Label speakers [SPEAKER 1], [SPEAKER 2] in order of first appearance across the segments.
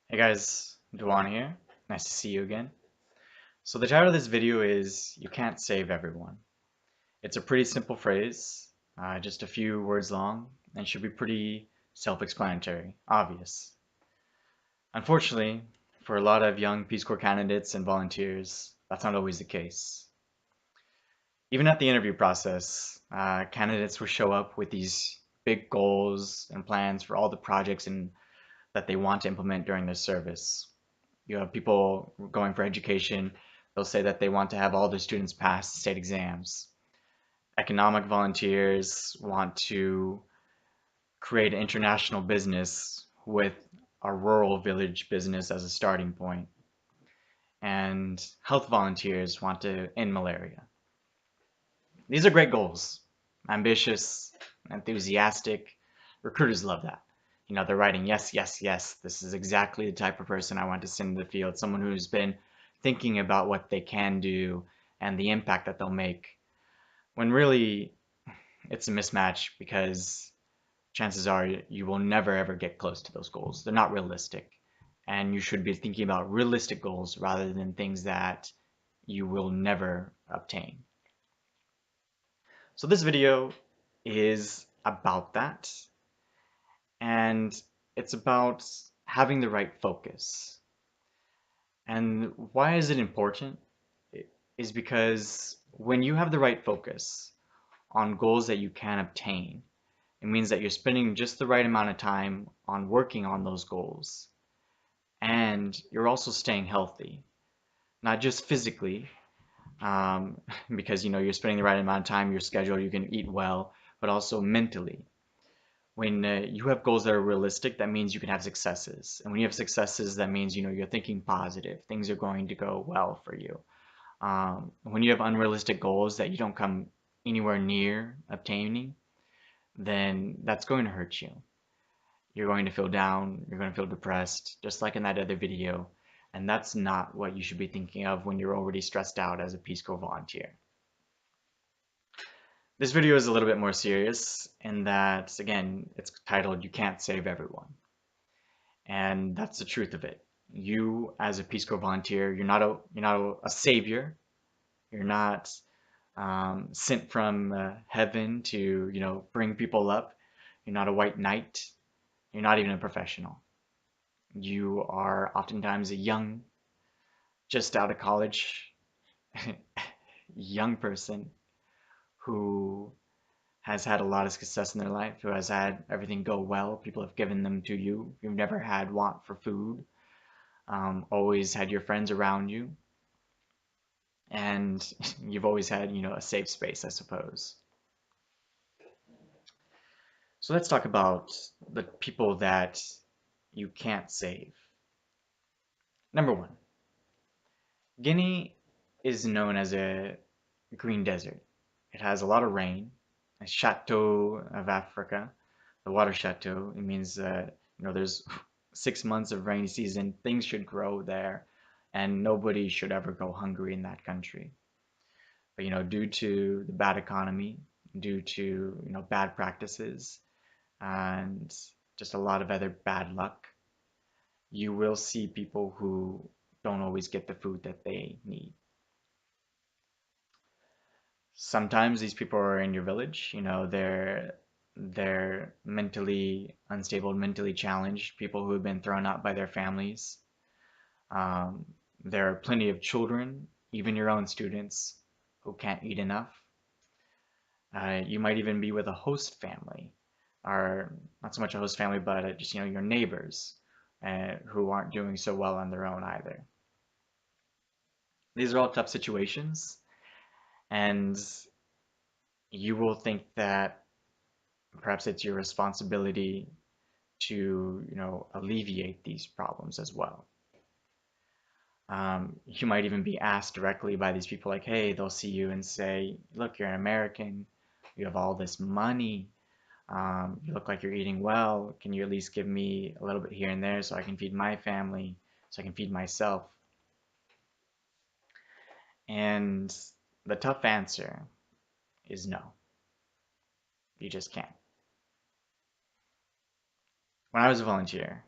[SPEAKER 1] Hey guys, Duan here. Nice to see you again. So the title of this video is You Can't Save Everyone. It's a pretty simple phrase, just a few words long, and should be pretty self-explanatory, obvious. Unfortunately, for a lot of young Peace Corps candidates and volunteers, that's not always the case. Even at the interview process, candidates will show up with these big goals and plans for all the projects that they want to implement during their service. You have people going for education, they'll say that they want to have all their students pass state exams. Economic volunteers want to create an international business with a rural village business as a starting point. And health volunteers want to end malaria. These are great goals. Ambitious, enthusiastic. Recruiters love that. They're writing, yes, yes, yes, this is exactly the type of person I want to send to the field. Someone who's been thinking about what they can do and the impact that they'll make. When really, it's a mismatch because chances are you will never ever get close to those goals. They're not realistic. And you should be thinking about realistic goals rather than things that you will never obtain. So this video is about that, and it's about having the right focus. And why is it important? It is because when you have the right focus on goals that you can obtain, it means that you're spending just the right amount of time on working on those goals. And you're also staying healthy, not just physically, because you're spending the right amount of time, your schedule, you can eat well, but also mentally. When you have goals that are realistic, that means you can have successes. And when you have successes, that means you're thinking positive. Things are going to go well for you. When you have unrealistic goals that you don't come anywhere near obtaining, then that's going to hurt you. You're going to feel down. You're going to feel depressed, just like in that other video. And that's not what you should be thinking of when you're already stressed out as a Peace Corps volunteer. This video is a little bit more serious in that, again, it's titled You Can't Save Everyone. And that's the truth of it. You, as a Peace Corps volunteer, you're not a savior. You're not sent from heaven to bring people up. You're not a white knight. You're not even a professional. You are oftentimes a young, just out of college, young person who has had a lot of success in their life, who has had everything go well. People have given them to you. You've never had want for food. Always had your friends around you, and you've always had, a safe space, I suppose. So let's talk about the people that you can't save. Number one, Guinea is known as a green desert. It has a lot of rain, a chateau of Africa, the water chateau. It means that, there's 6 months of rainy season. Things should grow there, and nobody should ever go hungry in that country. But, due to the bad economy, due to, bad practices, and just a lot of other bad luck, you will see people who don't always get the food that they need. Sometimes these people are in your village, they're mentally unstable, mentally challenged, people who have been thrown out by their families. Um, there are plenty of children, even your own students, who can't eat enough. You might even be with a host family, or not so much a host family, but just your neighbors who aren't doing so well on their own either. These are all tough situations, and you will think that perhaps it's your responsibility to, alleviate these problems as well. You might even be asked directly by these people, like, hey, they'll see you and say, look, you're an American, you have all this money, you look like you're eating well, can you at least give me a little bit here and there so I can feed my family, so I can feed myself? And the tough answer is no, you just can't. When I was a volunteer,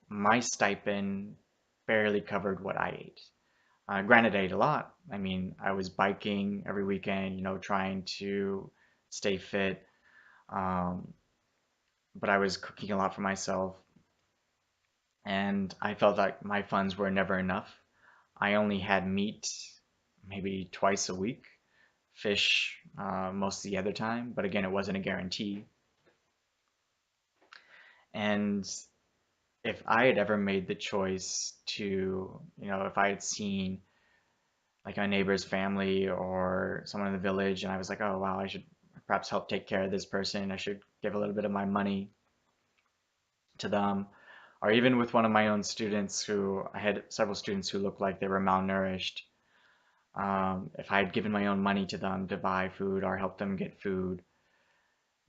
[SPEAKER 1] my stipend barely covered what I ate. Granted, I ate a lot. I mean, I was biking every weekend, trying to stay fit. Um, but I was cooking a lot for myself, and I felt like my funds were never enough. I only had meat maybe twice a week, fish most of the other time, but again, it wasn't a guarantee. And if I had ever made the choice to, if I had seen like my neighbor's family or someone in the village, and I was like, oh wow, I should perhaps help take care of this person. I should give a little bit of my money to them. Or even with one of my own students who I had several students who looked like they were malnourished. If I had given my own money to them to buy food or help them get food,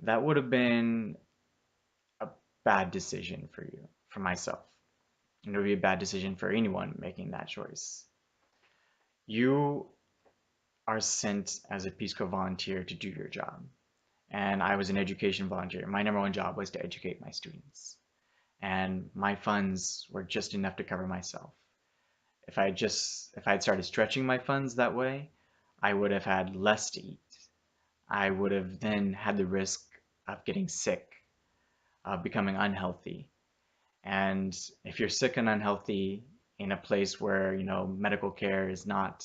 [SPEAKER 1] that would have been a bad decision for you, for myself. It would be a bad decision for anyone making that choice. You are sent as a Peace Corps volunteer to do your job. And I was an education volunteer. My number one job was to educate my students. And my funds were just enough to cover myself. If I had started stretching my funds that way, I would have had less to eat. I would have then had the risk of getting sick, of becoming unhealthy. And if you're sick and unhealthy in a place where, medical care is not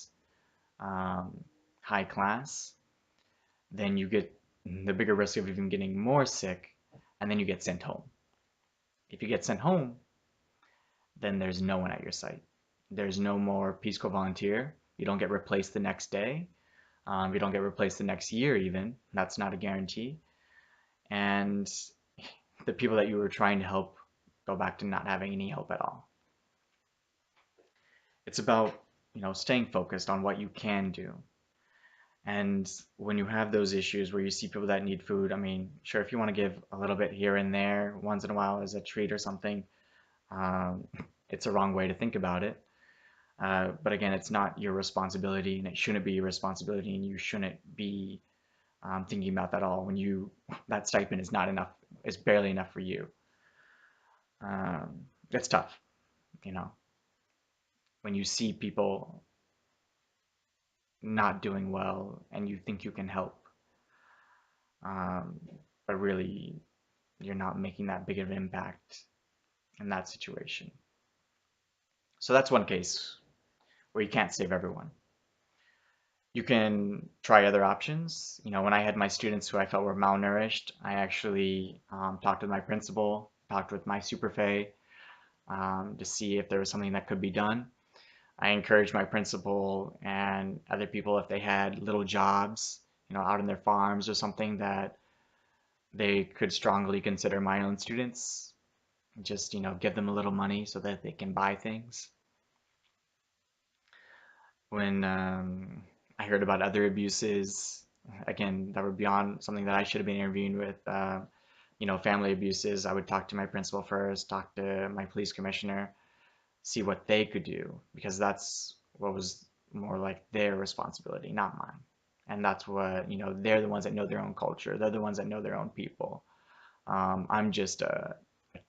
[SPEAKER 1] um, high class, then you get the bigger risk of even getting more sick, and then you get sent home. If you get sent home, then there's no one at your site. There's no more Peace Corps volunteer. You don't get replaced the next day. You don't get replaced the next year, even. That's not a guarantee. And the people that you were trying to help go back to not having any help at all. It's about, staying focused on what you can do. And when you have those issues where you see people that need food, I mean, sure, if you want to give a little bit here and there once in a while as a treat or something, um, it's a wrong way to think about it. But again, it's not your responsibility, and it shouldn't be your responsibility, and you shouldn't be thinking about that all when that stipend is not enough, it's barely enough for you. It's tough, you know, when you see people not doing well and you think you can help, um, but really you're not making that big of an impact in that situation. So that's one case where you can't save everyone. You can try other options. When I had my students who I felt were malnourished, I actually talked with my principal, talked with my superfay to see if there was something that could be done. I encouraged my principal and other people if they had little jobs, out on their farms or something that they could strongly consider my own students. Just, give them a little money so that they can buy things. When I heard about other abuses, again, that were beyond something that I should have been interviewing with, family abuses, I would talk to my principal first, talk to my police commissioner, see what they could do, because that's what was more like their responsibility, not mine. And that's what, they're the ones that know their own culture. They're the ones that know their own people. I'm just a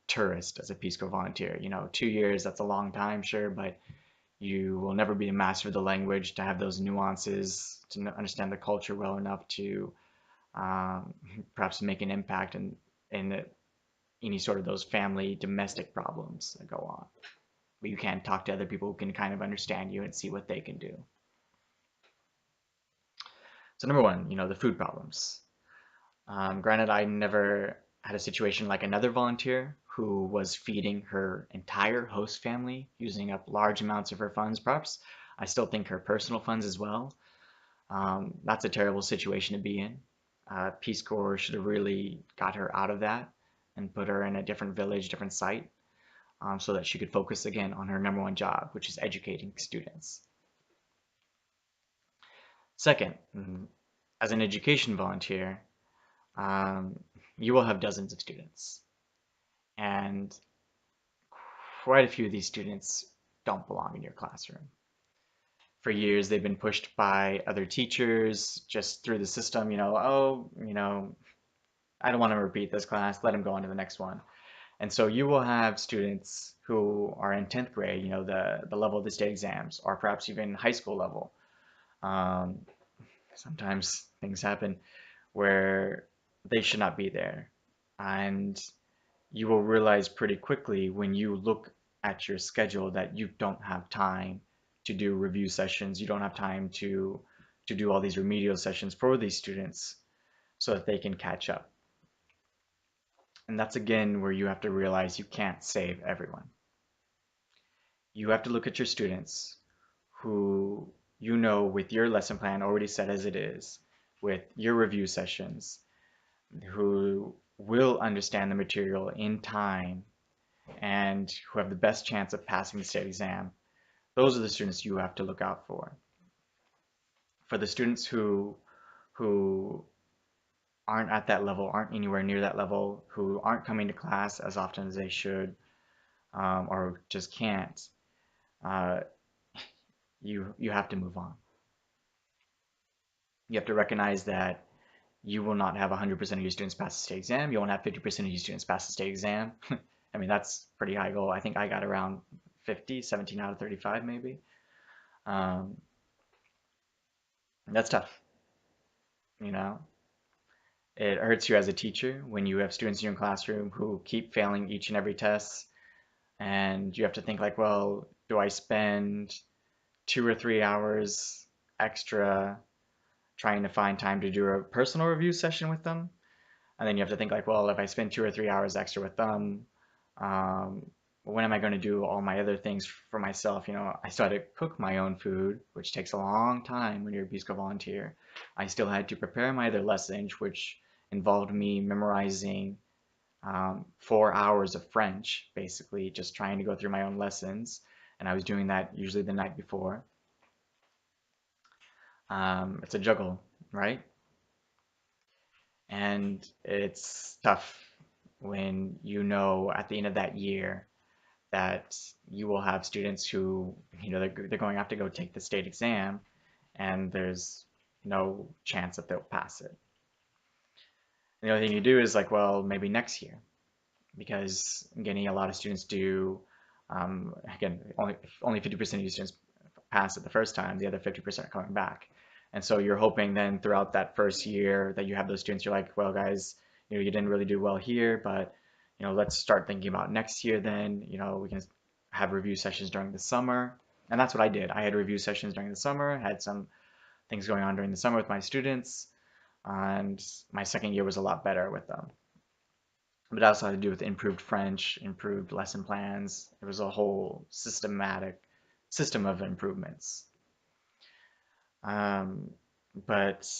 [SPEAKER 1] tourist as a Peace Corps volunteer. 2 years, that's a long time, sure, but you will never be a master of the language to have those nuances, to understand the culture well enough to um, perhaps make an impact in any sort of those family domestic problems that go on. But you can talk to other people who can kind of understand you and see what they can do. So number one, the food problems. Granted, I never had a situation like another volunteer who was feeding her entire host family, using up large amounts of her funds, perhaps. I still think her personal funds as well. That's a terrible situation to be in. Peace Corps should have really got her out of that and put her in a different village, different site, so that she could focus again on her number one job, which is educating students. Second, as an education volunteer, um, you will have dozens of students, and quite a few of these students don't belong in your classroom. For years, they've been pushed by other teachers just through the system, oh, I don't want to repeat this class, let them go on to the next one. And so you will have students who are in 10th grade, the level of the state exams, or perhaps even high school level. Um, Sometimes things happen where they should not be there. And you will realize pretty quickly when you look at your schedule that you don't have time to do review sessions. You don't have time to do all these remedial sessions for these students so that they can catch up. And that's again where you have to realize you can't save everyone. You have to look at your students who with your lesson plan already set as it is, with your review sessions, who will understand the material in time and who have the best chance of passing the state exam. Those are the students you have to look out for. For the students who aren't at that level, aren't anywhere near that level, who aren't coming to class as often as they should, or just can't, uh, you have to move on. You have to recognize that you will not have 100% of your students pass the state exam. You won't have 50% of your students pass the state exam. I mean, that's a pretty high goal. I think I got around 50, 17 out of 35 maybe. Um, that's tough, you know? It hurts you as a teacher when you have students in your classroom who keep failing each and every test, and you have to think like, well, do I spend 2 or 3 hours extra trying to find time to do a personal review session with them? And then you have to think like, well, if I spend 2 or 3 hours extra with them, um, when am I going to do all my other things for myself? I still had to cook my own food, which takes a long time when you're a Peace Corps volunteer. I still had to prepare my other lessons, which involved me memorizing 4 hours of French, basically just trying to go through my own lessons. And I was doing that usually the night before. It's a juggle, right? And it's tough when at the end of that year that you will have students who, they're going to have to go take the state exam and there's no chance that they'll pass it. And the only thing you do is like, well, maybe next year, because in Guinea, a lot of students do, again, only 50% of your students pass it the first time, the other 50% are coming back. And so you're hoping then throughout that first year that you have those students, you're like, well, guys, you didn't really do well here, but, let's start thinking about next year then, we can have review sessions during the summer. And that's what I did. I had review sessions during the summer, had some things going on during the summer with my students, and my second year was a lot better with them. But it also had to do with improved French, improved lesson plans. It was a whole systematic system of improvements. Um, but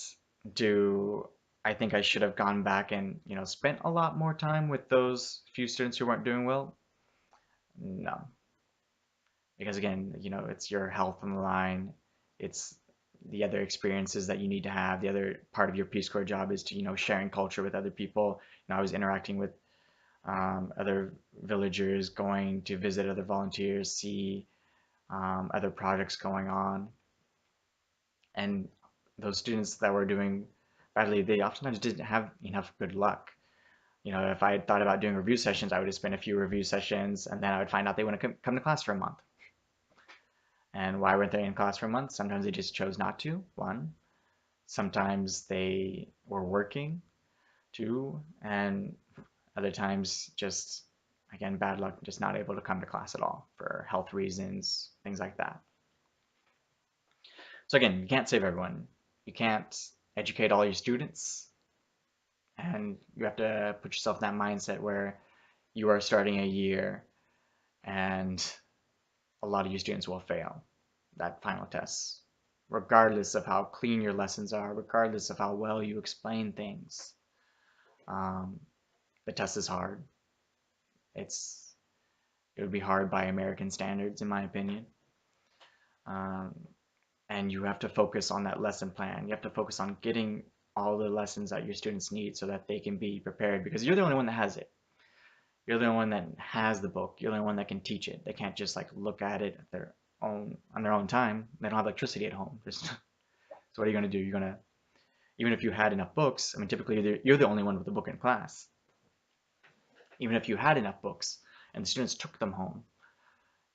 [SPEAKER 1] do I think I should have gone back and, spent a lot more time with those few students who weren't doing well? No. Because again, it's your health on the line. It's the other experiences that you need to have. The other part of your Peace Corps job is to, sharing culture with other people. I was interacting with other villagers, going to visit other volunteers, see other projects going on. And those students that were doing badly, they oftentimes didn't have enough good luck. If I had thought about doing review sessions, I would have spent a few review sessions and then I would find out they wouldn't come to class for a month. And why weren't they in class for a month? Sometimes they just chose not to, one. Sometimes they were working, two. And other times just, again, bad luck, just not able to come to class at all for health reasons, things like that. So again, you can't save everyone. You can't educate all your students. And you have to put yourself in that mindset where you are starting a year and a lot of your students will fail that final test, regardless of how clean your lessons are, regardless of how well you explain things. Um, the test is hard. It would be hard by American standards, in my opinion. Um, and you have to focus on that lesson plan. You have to focus on getting all the lessons that your students need so that they can be prepared because you're the only one that has it. You're the only one that has the book. You're the only one that can teach it. They can't just like look at it at on their own time. They don't have electricity at home. So what are you going to do? You're going to, even if you had enough books, I mean, typically you're the only one with a book in class. Even if you had enough books and the students took them home,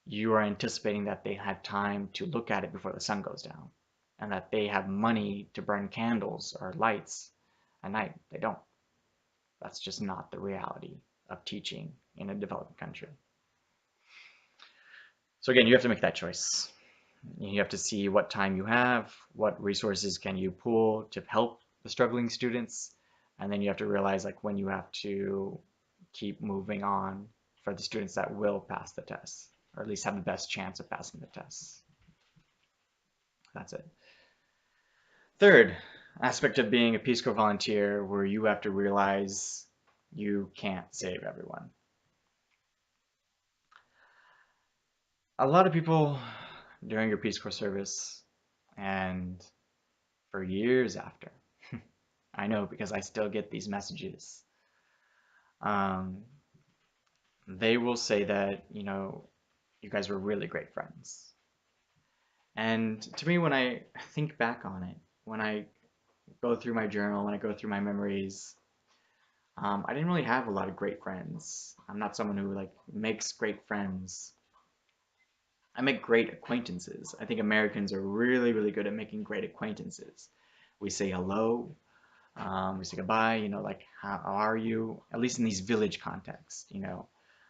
[SPEAKER 1] you are anticipating that they had time to look at it before the sun goes down and that they have money to burn candles or lights at night. They don't. That's just not the reality of teaching in a developing country. So again, you have to make that choice. You have to see what time you have, what resources can you pull to help the struggling students, and then you have to realize like when you have to keep moving on for the students that will pass the test, or at least have the best chance of passing the tests. That's it. Third aspect of being a Peace Corps volunteer where you have to realize you can't save everyone. A lot of people during your Peace Corps service and for years after, I know because I still get these messages, um, they will say that, you guys were really great friends. And to me, when I think back on it, when I go through my journal, when I go through my memories, I didn't really have a lot of great friends. I'm not someone who like makes great friends. I make great acquaintances. I think Americans are really, really good at making great acquaintances. We say hello, we say goodbye, like, how are you? At least in these village contexts,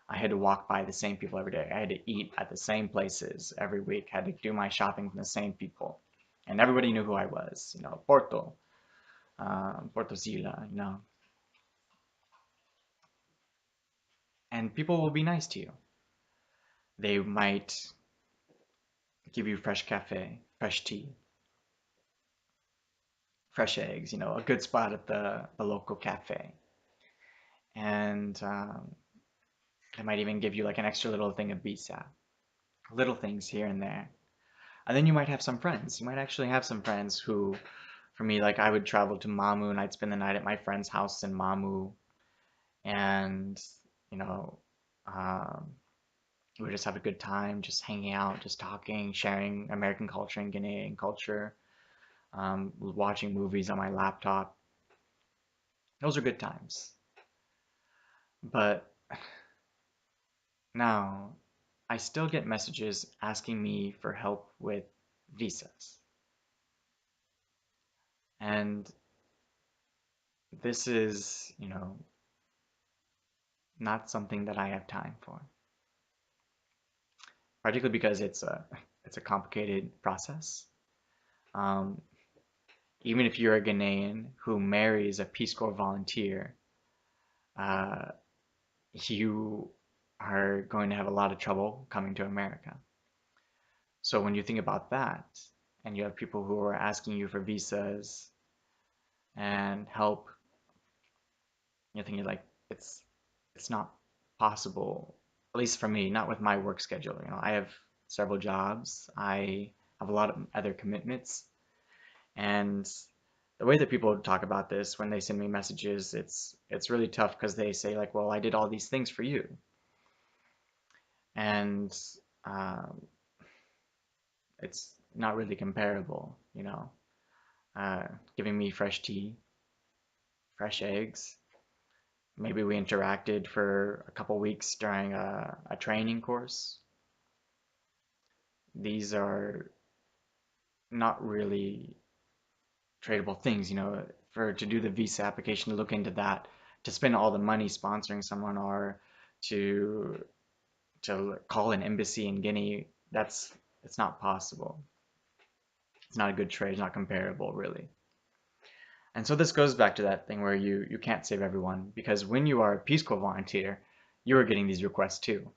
[SPEAKER 1] I had to walk by the same people every day. I had to eat at the same places every week. I had to do my shopping from the same people. And everybody knew who I was, Porto, Porto Sila, and people will be nice to you. They might give you fresh cafe, fresh tea, fresh eggs, a good spot at the local cafe. And they might even give you like an extra little thing of visa, little things here and there. And then you might have some friends. You might actually have some friends who, for me, like I would travel to Mamu and I'd spend the night at my friend's house in Mamu. And, you know, um, we would just have a good time, just hanging out, just talking, sharing American culture and Guinean culture, watching movies on my laptop. Those are good times. But now I still get messages asking me for help with visas. And this is, not something that I have time for, particularly because it's a complicated process. Um, Even if you're a Ghanaian who marries a Peace Corps volunteer, uh, you are going to have a lot of trouble coming to America. So when you think about that, and you have people who are asking you for visas and help, you're thinking like it's not possible, at least for me, not with my work schedule. I have several jobs, I have a lot of other commitments, and the way that people talk about this when they send me messages, it's really tough because they say like, well, I did all these things for you, and um, it's not really comparable, giving me fresh tea, fresh eggs. Maybe we interacted for a couple weeks during a training course. These are not really tradable things, for to do the visa application, to look into that, to spend all the money sponsoring someone or to call an embassy in Guinea, it's not possible. It's not a good trade, it's not comparable really. And so this goes back to that thing where you can't save everyone, because when you are a Peace Corps volunteer, you are getting these requests too.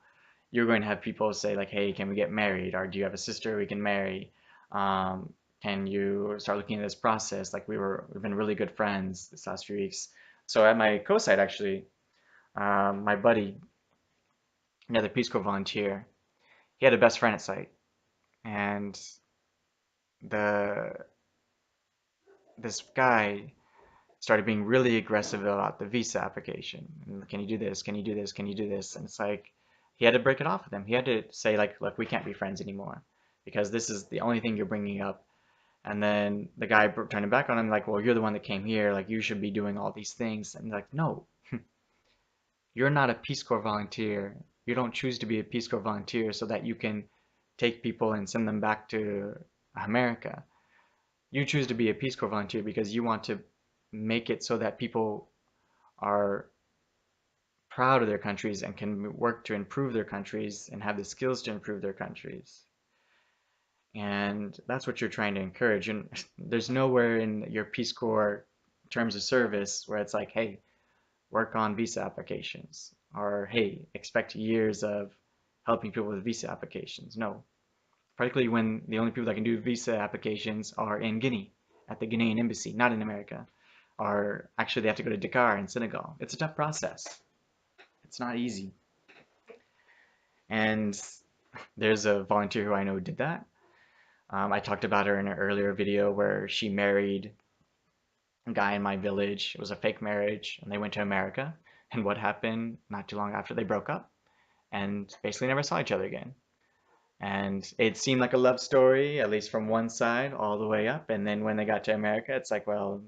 [SPEAKER 1] You're going to have people say like, hey, can we get married? Or do you have a sister we can marry? Um, can you start looking at this process? Like we've been really good friends this last few weeks. So at my co-site actually, my buddy, another Peace Corps volunteer, he had a best friend at site, and the this guy started being really aggressive about the visa application. And, can you do this? Can you do this? Can you do this? And it's like he had to break it off with him. He had to say like, look, we can't be friends anymore because this is the only thing you're bringing up. And then the guy turned it back on him like, well, you're the one that came here. Like you should be doing all these things. And like, no, You're not a Peace Corps volunteer. You don't choose to be a Peace Corps volunteer so that you can take people and send them back to America. You choose to be a Peace Corps volunteer because you want to make it so that people are proud of their countries and can work to improve their countries and have the skills to improve their countries. And that's what you're trying to encourage. And there's nowhere in your Peace Corps terms of service where it's like, hey, work on visa applications, or hey, expect years of helping people with visa applications. No, particularly when the only people that can do visa applications are in Guinea at the Guinean embassy, not in America. Or actually, they have to go to Dakar in Senegal. It's a tough process. It's not easy. And there's a volunteer who I know did that. I talked about her in an earlier video where she married a guy in my village. It was a fake marriage, and they went to America. And what happened not too long after they broke up and basically never saw each other again. And it seemed like a love story, at least from one side, all the way up. And then when they got to America, it's like, well,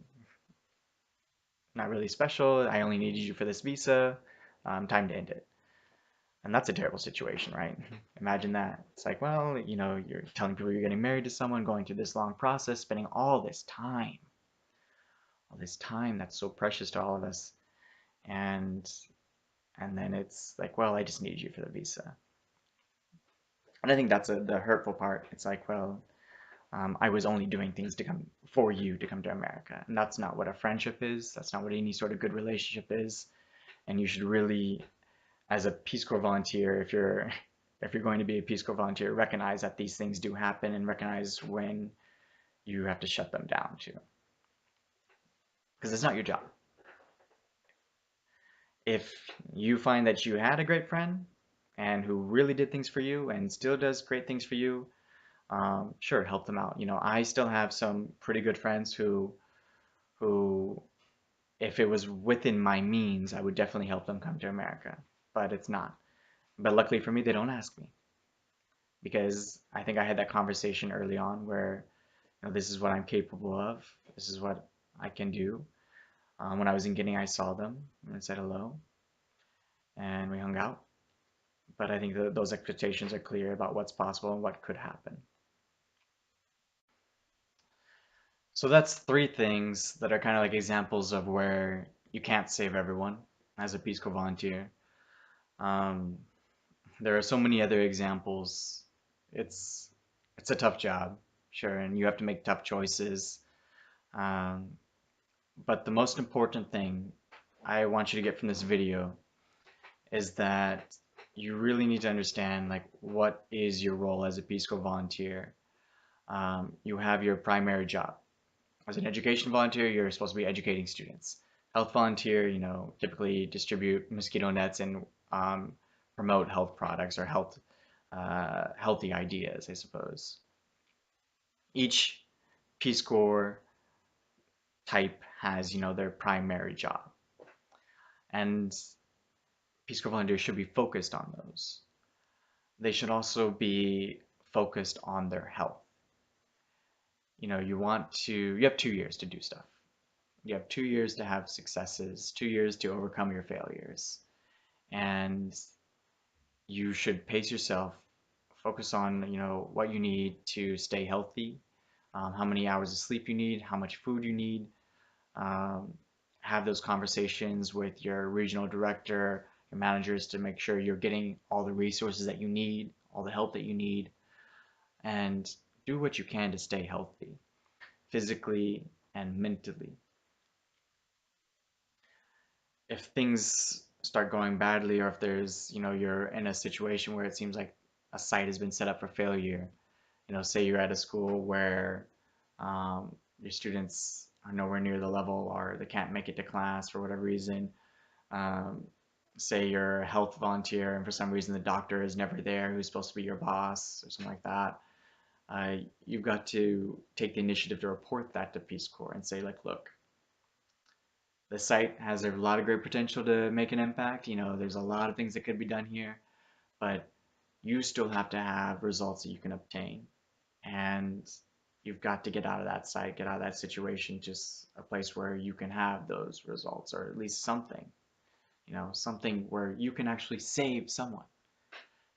[SPEAKER 1] not really special. I only needed you for this visa. Time to end it. And that's a terrible situation, right? Imagine that. It's like, well, you're telling people you're getting married to someone, going through this long process, spending all this time that's so precious to all of us. And and then it's like, well, I just need you for the visa. And I think that's the hurtful part. It's like, well, I was only doing things to come for you to come to America, and that's not what a friendship is. That's not what any sort of good relationship is. And you should really, as a Peace Corps volunteer, if you're going to be a Peace Corps volunteer, recognize that these things do happen and recognize when you have to shut them down too, because it's not your job. If you find that you had a great friend and who really did things for you and still does great things for you, sure, help them out. I still have some pretty good friends who, if it was within my means, I would definitely help them come to America, but it's not. But luckily for me, they don't ask me because I think I had that conversation early on where, this is what I'm capable of. This is what I can do. When I was in Guinea, I saw them and said hello, and we hung out. But I think that those expectations are clear about what's possible and what could happen. So that's three things that are kind of like examples of where you can't save everyone as a Peace Corps volunteer. Um, there are so many other examples. It's it's a tough job, sure, and you have to make tough choices. Um, but the most important thing I want you to get from this video is that you really need to understand like what is your role as a Peace Corps volunteer. You have your primary job. As an education volunteer, you're supposed to be educating students. Health volunteer, typically distribute mosquito nets and promote health products or healthy ideas, I suppose. Each Peace Corps type has, their primary job, and Peace Corps volunteers should be focused on those. They should also be focused on their health. You have 2 years to do stuff. You have 2 years to have successes, 2 years to overcome your failures. And you should pace yourself, focus on, what you need to stay healthy, how many hours of sleep you need, how much food you need. Um, have those conversations with your regional director, your managers to make sure you're getting all the resources that you need, all the help that you need, and do what you can to stay healthy, physically and mentally. If things start going badly, or if you're in a situation where it seems like a site has been set up for failure, say you're at a school where your students are nowhere near the level or they can't make it to class for whatever reason. Um, say you're a health volunteer and for some reason the doctor is never there who's supposed to be your boss or something like that. You've got to take the initiative to report that to Peace Corps and say, like, look, the site has a lot of great potential to make an impact. There's a lot of things that could be done here, but you still have to have results that you can obtain. And you've got to get out of that site, get out of that situation, just a place where you can have those results or at least something. something where you can actually save someone.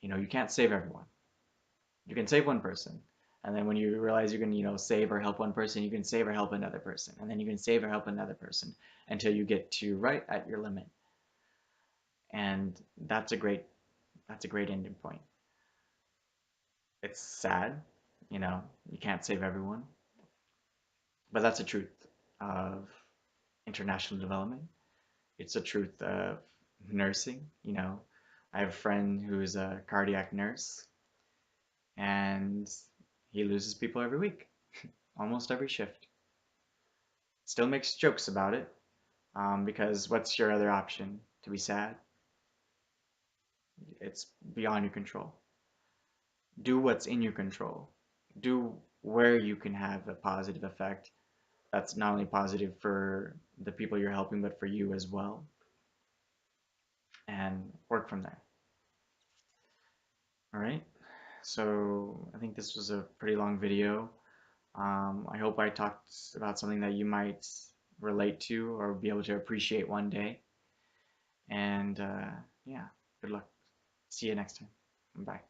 [SPEAKER 1] You can't save everyone. You can save one person. And then when you realize you can, save or help one person, you can save or help another person. And then you can save or help another person until you get to right at your limit. And that's a great ending point. It's sad, you can't save everyone, but that's the truth of international development. It's the truth of nursing. I have a friend who's a cardiac nurse, and he loses people every week, almost every shift. Still makes jokes about it, because what's your other option? To be sad? It's beyond your control. Do what's in your control. Do where you can have a positive effect that's not only positive for the people you're helping, but for you as well, and work from there. All right. So I think this was a pretty long video. I hope I talked about something that you might relate to or be able to appreciate one day. And yeah, good luck. See you next time. Bye.